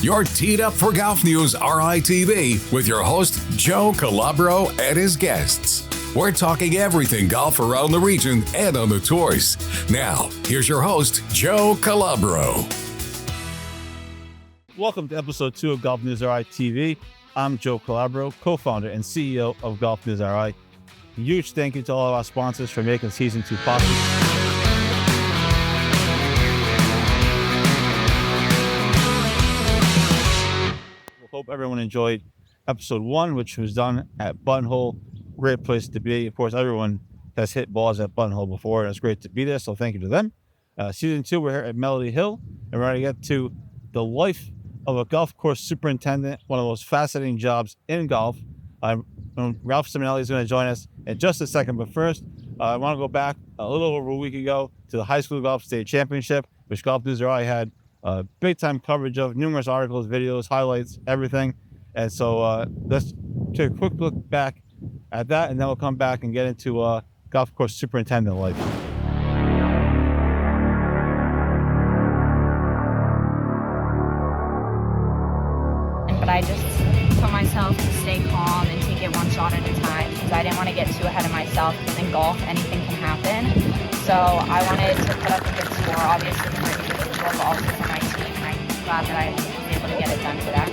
You're teed up for Golf News RI TV with your host, Joe Calabro, and his guests. We're talking everything golf around the region and on the tours. Now, here's your host, Joe Calabro. Welcome to episode 2 of Golf News RI TV. I'm Joe Calabro, co-founder and CEO of Golf News RI. Huge thank you to all of our sponsors for making season 2 possible. Hope everyone enjoyed episode 1, which was done at Buttonhole. Great place to be. Of course, everyone has hit balls at Buttonhole before, and it's great to be there, so thank you to them. Season 2, we're here at Melody Hill, and we're going to get to the life of a golf course superintendent, one of the most fascinating jobs in golf. Ralph Simonelli is going to join us in just a second, but first, I want to go back a little over a week ago to the High School Golf State Championship, which Golf News RI had big-time coverage of, numerous articles, videos, highlights, everything. And so let's take a quick look back at that, and then we'll come back and get into golf course superintendent life. But I just told myself to stay calm and take it one shot at a time because I didn't want to get too ahead of myself. In golf, anything can happen. So I wanted to put up a good score, obviously for me, but also for my team. I'm glad that I was able to get it done today.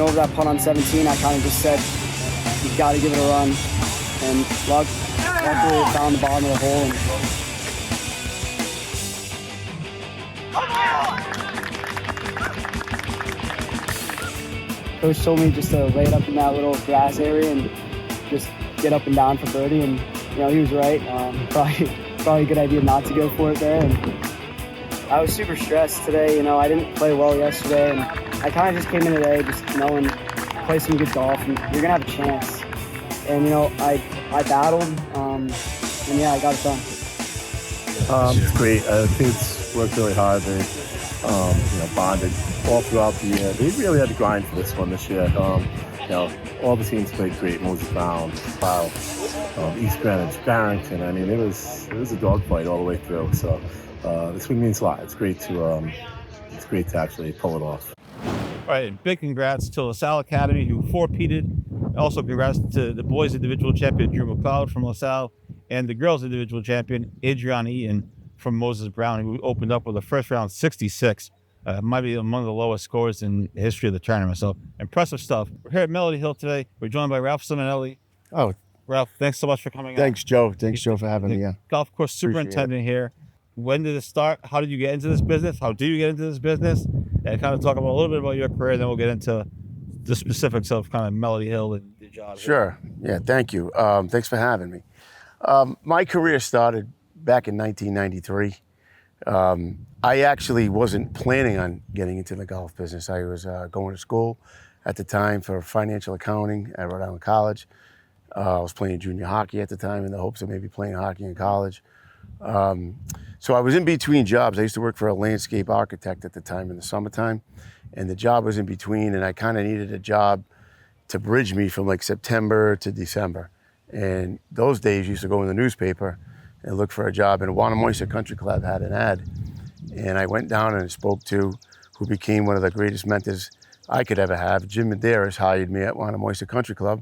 Over that putt on 17, I kind of just said, you got to give it a run. And luckily I found the bottom of the hole. And Coach told me just to lay it up in that little grass area and just get up and down for birdie. And, he was right. Probably a good idea not to go for it there. And I was super stressed today. I didn't play well yesterday. And I kind of just came in today just knowing play some good golf and you're going to have a chance. And, I battled, and I got it done. It's great. The kids worked really hard. They, bonded all throughout the year. They really had to grind for this one this year. All the teams played great. Moses Brown, Powell, East Greenwich, Barrington. I mean, it was a dogfight all the way through. So this one means a lot. It's great to actually pull it off. All right, big congrats to LaSalle Academy, who four-peated. Also, congrats to the boys' individual champion, Drew McLeod from LaSalle, and the girls' individual champion, Adriana Eaton from Moses Brown, who opened up with a first-round 66. Might be among the lowest scores in the history of the tournament. So, impressive stuff. We're here at Melody Hill today. We're joined by Ralph Simonelli. Oh, Ralph, thanks so much for coming thanks, Joe. Thanks, Joe, for having me. Yeah. Golf course superintendent here. When did it start? How did you get into this business? How do you get into this business? And kind of talk about a little bit about your career, then we'll get into the specifics of kind of Melody Hill and the job. Sure. Yeah, thank you. Thanks for having me. My career started back in 1993. I actually wasn't planning on getting into the golf business. I was going to school at the time for financial accounting at Rhode Island College. I was playing junior hockey at the time in the hopes of maybe playing hockey in college. So I was in between jobs. I used to work for a landscape architect at the time in the summertime, and the job was in between, and I kind of needed a job to bridge me from like September to December. And those days used to go in the newspaper and look for a job, and Wannamoisa Country Club had an ad. And I went down and spoke to who became one of the greatest mentors I could ever have. Jim Medeiros hired me at Wannamoisa Country Club,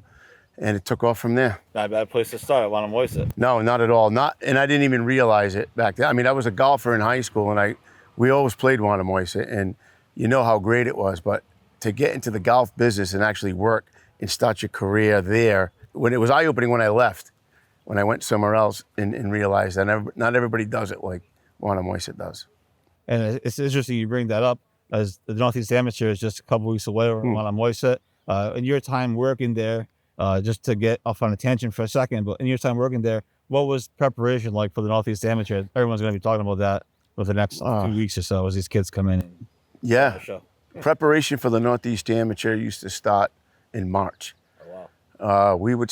and it took off from there. Not a bad place to start, Wannamoisa. No, not at all. And I didn't even realize it back then. I mean, I was a golfer in high school, and we always played Wannamoisa, and you know how great it was. But to get into the golf business and actually work and start your career there, when it was eye-opening when I left, when I went somewhere else and realized that not everybody does it like Wannamoisa does. And it's interesting you bring that up, as the Northeast Amateur is just a couple weeks away from Wannamoisa. In your time working there, just to get off on a tangent for a second, but in your time working there, what was preparation like for the Northeast Amateur? Everyone's going to be talking about that for the next 2 weeks or so as these kids come in. Yeah. Preparation for the Northeast Amateur used to start in March. Oh, wow. We would,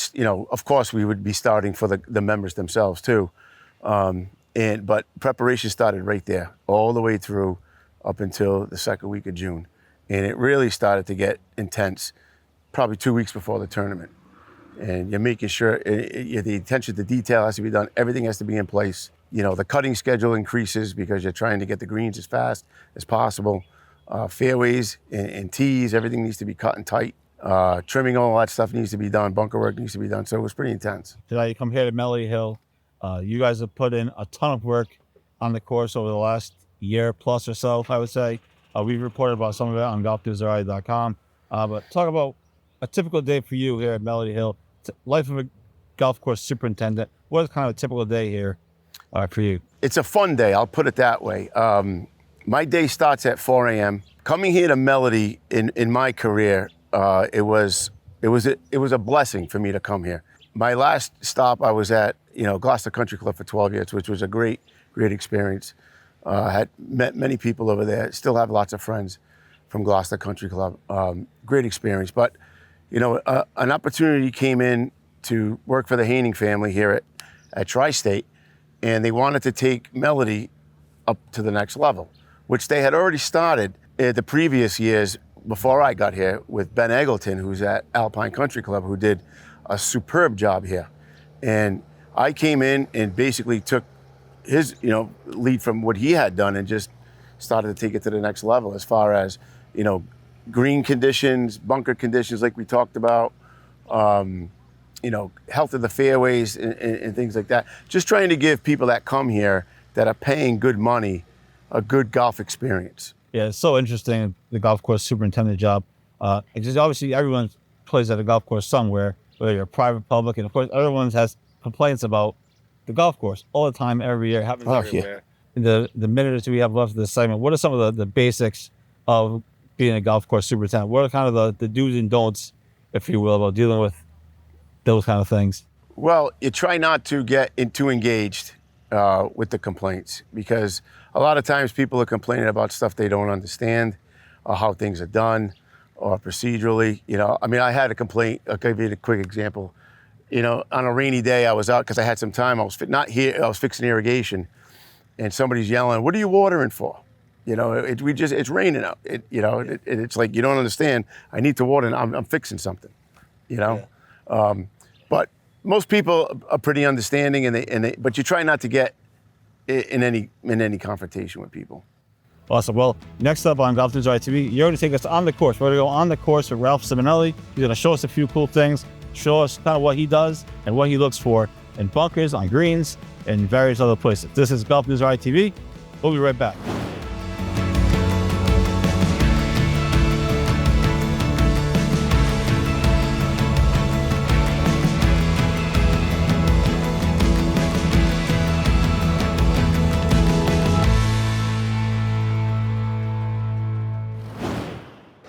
of course, we would be starting for the members themselves too. But preparation started right there, all the way through up until the second week of June. And it really started to get intense probably 2 weeks before the tournament. And you're making sure the attention to detail has to be done. Everything has to be in place. The cutting schedule increases because you're trying to get the greens as fast as possible. Fairways and tees, everything needs to be cut and tight. Trimming, all that stuff needs to be done. Bunker work needs to be done. So it was pretty intense. Today you come here to Melody Hill. You guys have put in a ton of work on the course over the last year plus or so, I would say. We've reported about some of it on GolfNewsRI.com. But talk about a typical day for you here at Melody Hill. Life of a golf course superintendent. What is kind of a typical day here for you? It's a fun day, I'll put it that way. My day starts at 4 a.m. Coming here to Melody in my career, it was a blessing for me to come here. My last stop, I was at Gloucester Country Club for 12 years, which was a great experience. Had met many people over there. Still have lots of friends from Gloucester Country Club. Great experience. But an opportunity came in to work for the Haining family here at Tri-State, and they wanted to take Melody up to the next level, which they had already started the previous years before I got here with Ben Eggleton, who's at Alpine Country Club, who did a superb job here. And I came in and basically took his lead from what he had done and just started to take it to the next level as far as green conditions, bunker conditions like we talked about, health of the fairways and things like that. Just trying to give people that come here that are paying good money a good golf experience. Yeah, it's so interesting, the golf course superintendent job. Just obviously everyone plays at a golf course somewhere, whether you're private, public, and of course everyone has complaints about the golf course all the time, every year, happens everywhere. Yeah. In the minute or two we have left of this segment, what are some of the basics of being a golf course superintendent? What are kind of the do's and don'ts, if you will, about dealing with those kind of things? Well, you try not to get too engaged with the complaints, because a lot of times people are complaining about stuff they don't understand, or how things are done, or procedurally. I had a complaint. I'll give you a quick example. On a rainy day, I was out because I had some time. I was not here. I was fixing irrigation, and somebody's yelling, "What are you watering for?" It's raining out. It's like, you don't understand. I need to water, and I'm fixing something. Yeah. But most people are pretty understanding, but you try not to get in any confrontation with people. Awesome. Well, next up on GolfNewsRI TV, you're going to take us on the course. We're going to go on the course with Ralph Simonelli. He's going to show us a few cool things, show us kind of what he does and what he looks for in bunkers, on greens, and various other places. This is GolfNewsRI TV. We'll be right back.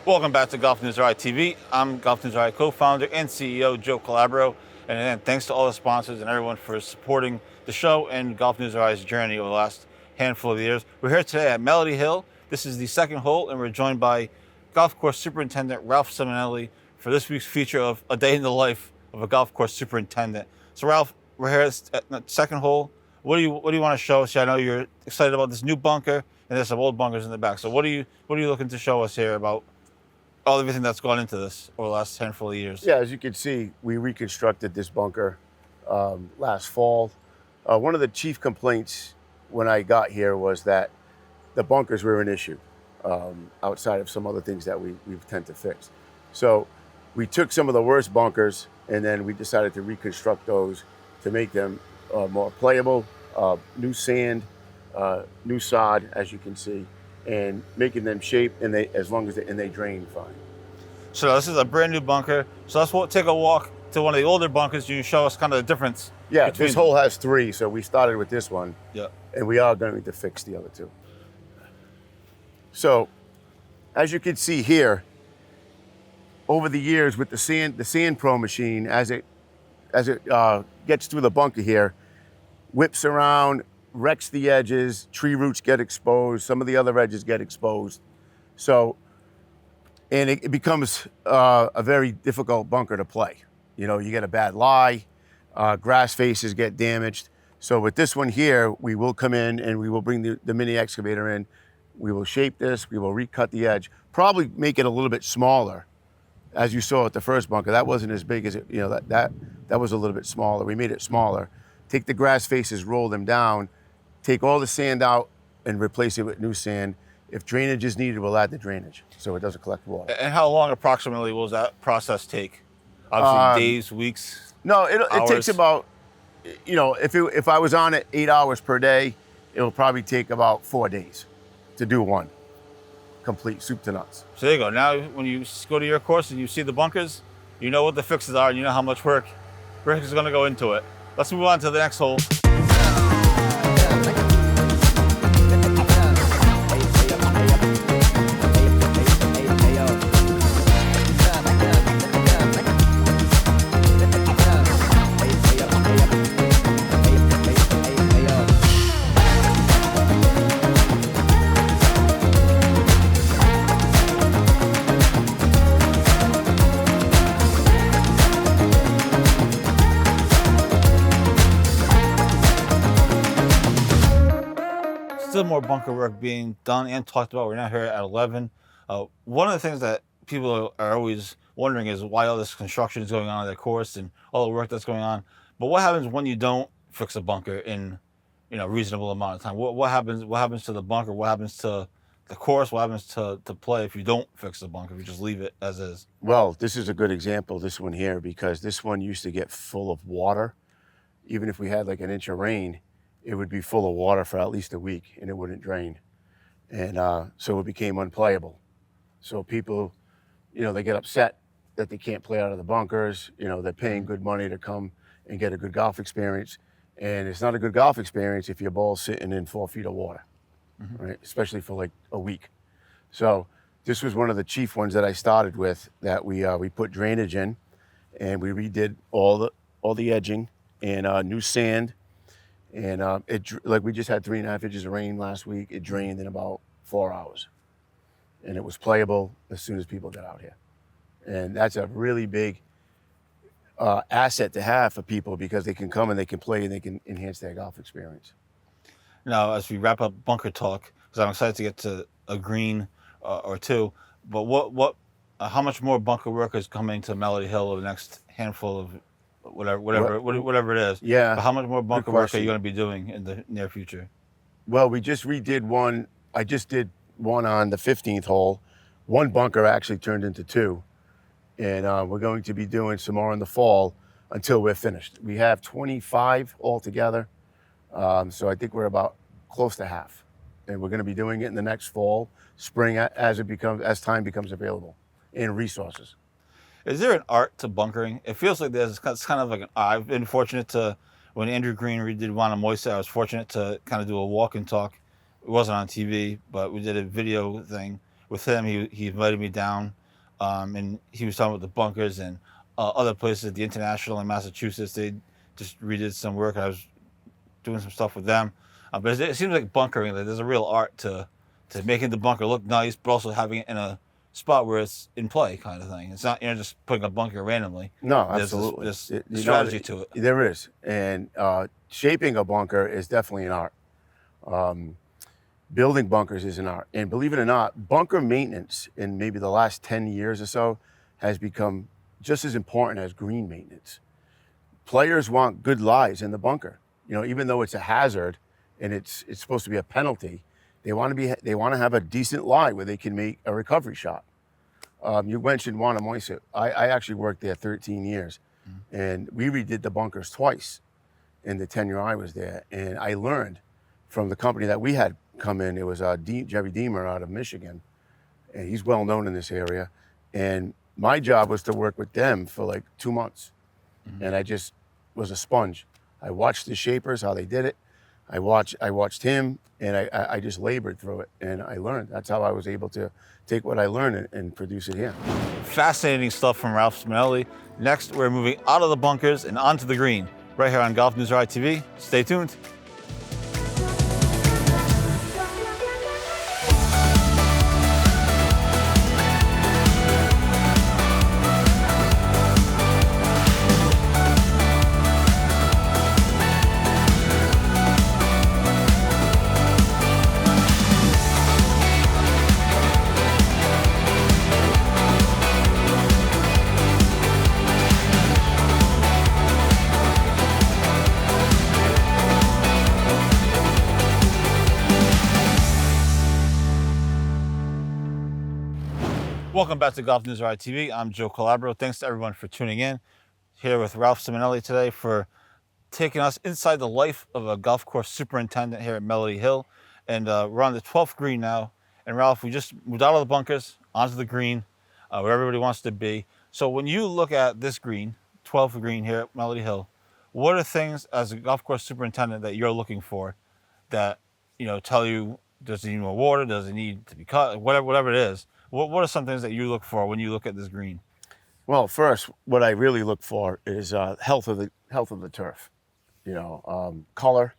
Welcome back to GolfNewsRI TV. I'm GolfNewsRI co-founder and CEO Joe Calabro. And again, thanks to all the sponsors and everyone for supporting the show and GolfNewsRI's journey over the last handful of years. We're here today at Melody Hill. This is the second hole, and we're joined by golf course superintendent Ralph Simonelli for this week's feature of a day in the life of a golf course superintendent. So Ralph, we're here at the second hole. What do you want to show us? I know you're excited about this new bunker, and there's some old bunkers in the back. So what are you looking to show us here about everything that's gone into this over the last handful of years? Yeah, as you can see, we reconstructed this bunker last fall. One of the chief complaints when I got here was that the bunkers were an issue outside of some other things that we tend to fix. So we took some of the worst bunkers and then we decided to reconstruct those to make them more playable, new sand, new sod, as you can see, and making them shape, and they drain fine. So this is a brand new bunker. So let's take a walk to one of the older bunkers. You show us kind of the difference. Yeah, this hole has 3, so we started with this one. Yeah. And we are going to fix the other 2. So, as you can see here, over the years with the Sand Pro machine, as it gets through the bunker here, whips around, wrecks the edges, tree roots get exposed, some of the other edges get exposed. So, and it becomes a very difficult bunker to play. You get a bad lie, grass faces get damaged. So with this one here, we will come in and we will bring the mini excavator in. We will shape this, we will recut the edge, probably make it a little bit smaller. As you saw at the first bunker, that wasn't as big as it, that was a little bit smaller. We made it smaller. Take the grass faces, roll them down, take all the sand out and replace it with new sand. If drainage is needed, we'll add the drainage so it doesn't collect water. And how long approximately will that process take? Obviously, days, weeks. No, it takes about, you know, if I was on it 8 hours per day, it'll probably take about 4 days to do one complete soup to nuts. So there you go. Now, when you go to your course and you see the bunkers, you know what the fixes are and you know how much work is going to go into it. Let's move on to the next hole. Still more bunker work being done and talked about. We're now here at 11. One of the things that people are always wondering is why all this construction is going on at the course and all the work that's going on. But what happens when you don't fix a bunker in, you know, reasonable amount of time? What happens? What happens to the bunker? What happens to the course? What happens to play if you don't fix the bunker? If you just leave it as is? Well, this is a good example, this one here, because this one used to get full of water. Even if we had like an inch of rain, it would be full of water for at least a week and it wouldn't drain. And so it became unplayable. So people, you know, they get upset that they can't play out of the bunkers. You know, they're paying good money to come and get a good golf experience. And it's not a good golf experience if your ball's sitting in 4 feet of water, right? Especially for like a week. So this was one of the chief ones that I started with, that we put drainage in and we redid all the edging and new sand. And like we just had 3.5 inches of rain last week. It drained in about 4 hours. And it was playable as soon as people got out here. And that's a really big asset to have for people, because they can come and they can play and they can enhance their golf experience. Now, as we wrap up bunker talk, because I'm excited to get to a green or two, but how much more bunker work is coming to Melody Hill over the next handful of whatever it is? Yeah. But how much more bunker work are you going to be doing in the near future? Well, we just redid one. I just did one on the 15th hole. One bunker actually turned into two. And we're going to be doing some more in the fall until we're finished. We have 25 altogether. So I think we're about close to half. And we're going to be doing it in the next fall, spring, as time becomes available, and resources. Is there an art to bunkering? It feels like it's kind of like I've been fortunate to, when Andrew Green redid Juan Moisa, I was fortunate to kind of do a walk and talk. It wasn't on TV, but we did a video thing with him. He invited me down, and he was talking about the bunkers and other places, the International in Massachusetts. They just redid some work. I was doing some stuff with them. But it seems like bunkering, like there's a real art to making the bunker look nice, but also having it in a spot where it's in play, kind of thing. It's not, you're just putting a bunker randomly. No, absolutely. There's strategy to it. There is. And shaping a bunker is definitely an art. Building bunkers is an art. And believe it or not, bunker maintenance in maybe the last 10 years or so has become just as important as green maintenance. Players want good lies in the bunker. You know, even though it's a hazard and it's supposed to be a penalty, they want to have a decent lie where they can make a recovery shot. You mentioned Juan Moisa. I actually worked there 13 years, and we redid the bunkers twice in the tenure I was there. And I learned from the company that we had come in. It was Jerry Deemer out of Michigan, and he's well known in this area. And my job was to work with them for like 2 months, and I just was a sponge. I watched the shapers, how they did it. I watched him, and I just labored through it, and I learned. That's how I was able to take what I learned and produce it here. Fascinating stuff from Ralph Simonelli. Next, we're moving out of the bunkers and onto the green, right here on GolfNewsRI TV. Stay tuned. Welcome back to GolfNewsRI TV. I'm Joe Calabro. Thanks to everyone for tuning in. Here with Ralph Simonelli today for taking us inside the life of a golf course superintendent here at Melody Hill. And we're on the 12th green now. And Ralph, we just moved out of the bunkers onto the green, where everybody wants to be. So when you look at this green, 12th green here at Melody Hill, what are things as a golf course superintendent that you're looking for that, tell you, does it need more water? Does it need to be cut? Whatever it is. What are some things that you look for when you look at this green? Well, first, what I really look for is health of the turf. Color.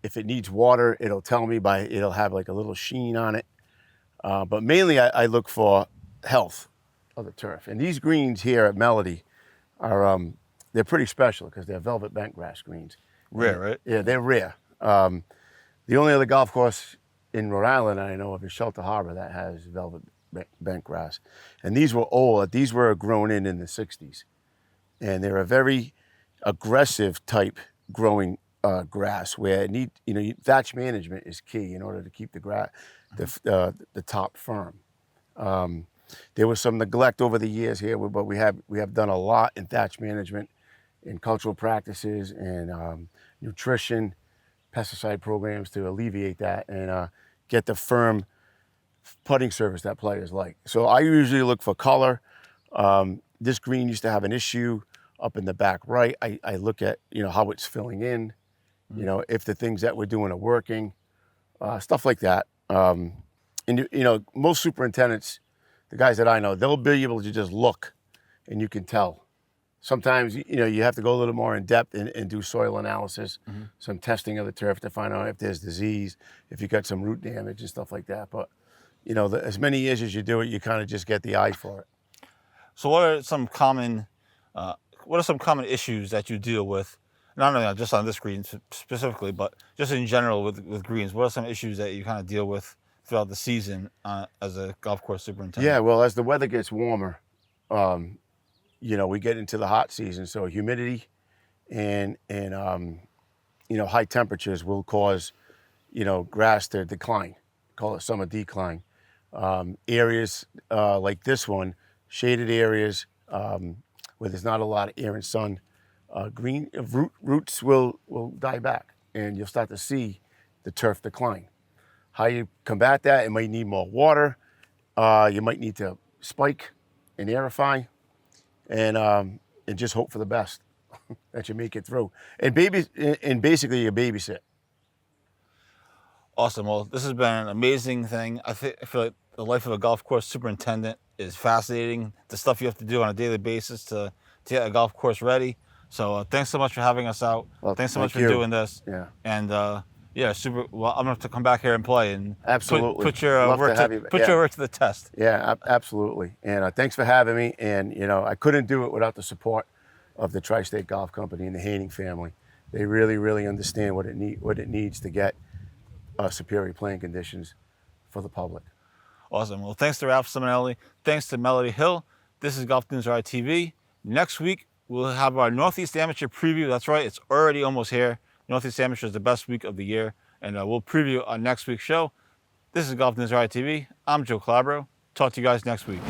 If it needs water, it'll tell me it'll have like a little sheen on it. But mainly, I look for health of the turf. And these greens here at Melody are they're pretty special because they're velvet bentgrass greens. Rare, right? Yeah, they're rare. The only other golf course in Rhode Island I know of is Shelter Harbor that has velvet bentgrass. And these were old. These were grown in the 60s. And they're a very aggressive type growing grass where thatch management is key in order to keep the top firm. There was some neglect over the years here, but we have done a lot in thatch management, in cultural practices, and nutrition, pesticide programs to alleviate that and get the firm putting surface that players like. So I usually look for color. This green used to have an issue up in the back right. I look at how it's filling in, if the things that we're doing are working, stuff like that. And most superintendents, the guys that I know, they'll be able to just look and you can tell. Sometimes, you have to go a little more in depth and do soil analysis, some testing of the turf to find out if there's disease, if you got some root damage and stuff like that. But, as many years as you do it, you kind of just get the eye for it. So what are some common issues that you deal with, not only just on this green specifically, but just in general with greens? What are some issues that you kind of deal with throughout the season as a golf course superintendent? Yeah, well, as the weather gets warmer, we get into the hot season, so humidity and high temperatures will cause, grass to decline, call it summer decline. Areas like this one, shaded areas where there's not a lot of air and sun, roots will die back and you'll start to see the turf decline. How you combat that, it might need more water, you might need to spike and aerify, and just hope for the best that you make it through. And basically you babysit. Awesome. Well, this has been an amazing thing. I feel like the life of a golf course superintendent is fascinating. The stuff you have to do on a daily basis to get a golf course ready. So thanks so much for having us out. Well, thanks so much for doing this. Yeah. And super. Well, I'm gonna have to come back here and play and absolutely put your work to the test. Yeah, absolutely. And thanks for having me. And I couldn't do it without the support of the Tri-State Golf Company and the Haining family. They really, really understand what it needs to get superior playing conditions for the public. Awesome. Well, thanks to Ralph Simonelli. Thanks to Melody Hill. This is GolfNewsRI TV. Next week we'll have our Northeast Amateur preview. That's right. It's already almost here. Northeast Amateur is the best week of the year, and we'll preview our next week's show. This is GolfNewsRI TV. I'm Joe Calabro. Talk to you guys next week.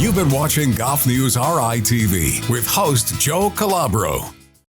You've been watching Golf News RI TV with host Joe Calabro.